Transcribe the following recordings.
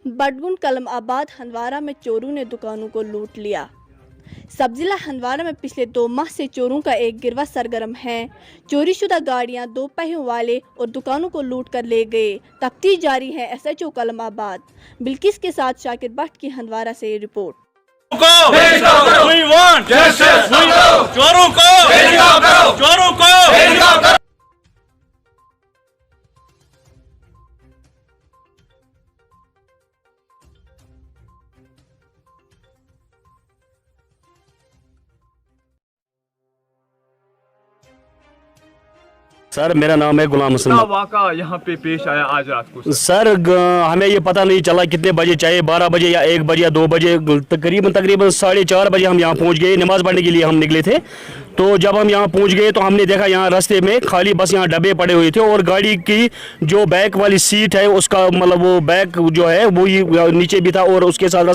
बडगुंड कलम आबाद हंदवारा में चोरों ने दुकानों को लूट लिया। सब जिला हंदवारा में पिछले 2 माह से चोरों का एक गिरवा सरगर्म है। चोरी शुदा गाड़ियां, 2 पहियों वाले और दुकानों को लूट कर ले गए। तफ्तीश जारी है। SHO कलम आबाद बिल्किस के साथ शाकिर भट्ट की हंदवारा से रिपोर्ट। चोरों को सर, मेरा नाम है गुलाम हसन। क्या वाक़ा यहाँ पे पेश आया आज रात को? सर, हमें ये पता नहीं चला कितने बजे, चाहे 12 बजे या 1 बजे या 2 बजे, तकरीबन 4:30 बजे हम यहाँ पहुँच गए। नमाज़ पढ़ने के लिए हम निकले थे। तो जब हम यहाँ पहुँच गए तो हमने देखा यहाँ रास्ते में खाली बस यहाँ डब्बे पड़े हुए थे और गाड़ी की जो बैक वाली सीट है उसका मतलब वो बैक जो है वो नीचे भी था और उसके साथ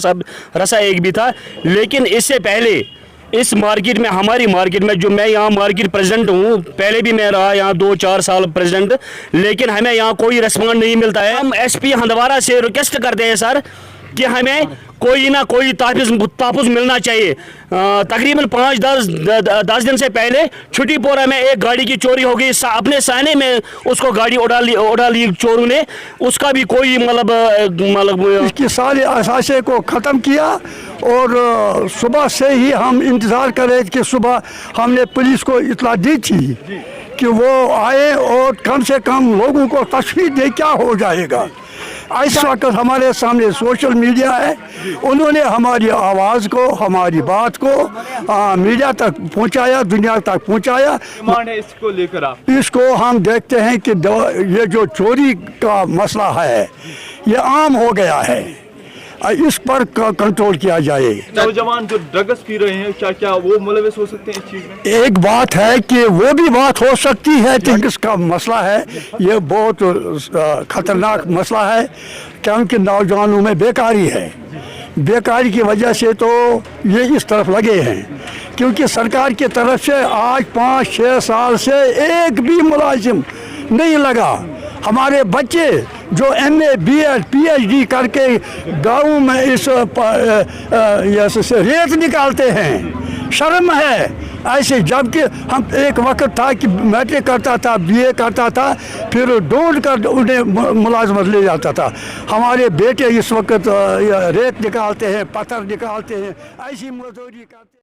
रसा एक भी था। लेकिन इससे पहले इस मार्केट में, हमारी मार्केट में, जो मैं यहाँ मार्केट प्रेसिडेंट हूँ, पहले भी मैं रहा यहाँ 2-4 साल प्रेसिडेंट, लेकिन हमें यहाँ कोई रिस्पॉन्ड नहीं मिलता है। हम SP हंदवारा से रिक्वेस्ट करते हैं सर कि हमें कोई ना कोई तहफ़्फ़ुज़ मिलना चाहिए। तकरीबन 5-10 दिन से पहले छुट्टीपोरा में एक गाड़ी की चोरी हो गई। अपने साने में उसको गाड़ी उड़ा ली चोरों ने। उसका भी कोई मतलब इसकी सारे असासे को ख़त्म किया और सुबह से ही हम इंतज़ार कर रहे थे कि सुबह हमने पुलिस को इत्तला दी थी कि वो आए और कम से कम लोगों को तशख़ीस दे क्या हो जाएगा। इस वक्त हमारे सामने सोशल मीडिया है। उन्होंने हमारी आवाज़ को, हमारी बात को मीडिया तक पहुंचाया, दुनिया तक पहुंचाया। है इसको लेकर आप इसको हम देखते हैं कि ये जो चोरी का मसला है ये आम हो गया है। इस पर कंट्रोल किया जाए। नौजवान जो ड्रग्स पी रहे हैं, क्या वो मुलविस हो सकते हैं इस चीज़ में? एक बात है कि वो भी बात हो सकती है। ड्रग्स का मसला है, ये बहुत खतरनाक मसला है क्योंकि नौजवानों में बेकारी है। बेकारी की वजह से तो ये इस तरफ लगे हैं, क्योंकि सरकार की तरफ से आज 5-6 साल से एक भी मुलाजिम नहीं लगा। हमारे बच्चे जो MA BEd PhD करके गाँव में इस रेत निकालते हैं, शर्म है ऐसे। जबकि हम एक वक्त था कि मैट्रिक करता था, BA करता था, फिर ढूंढ कर उन्हें मुलाजमत ले जाता था। हमारे बेटे इस वक्त रेत निकालते हैं, पत्थर निकालते हैं, ऐसी मजदूरी करते हैं।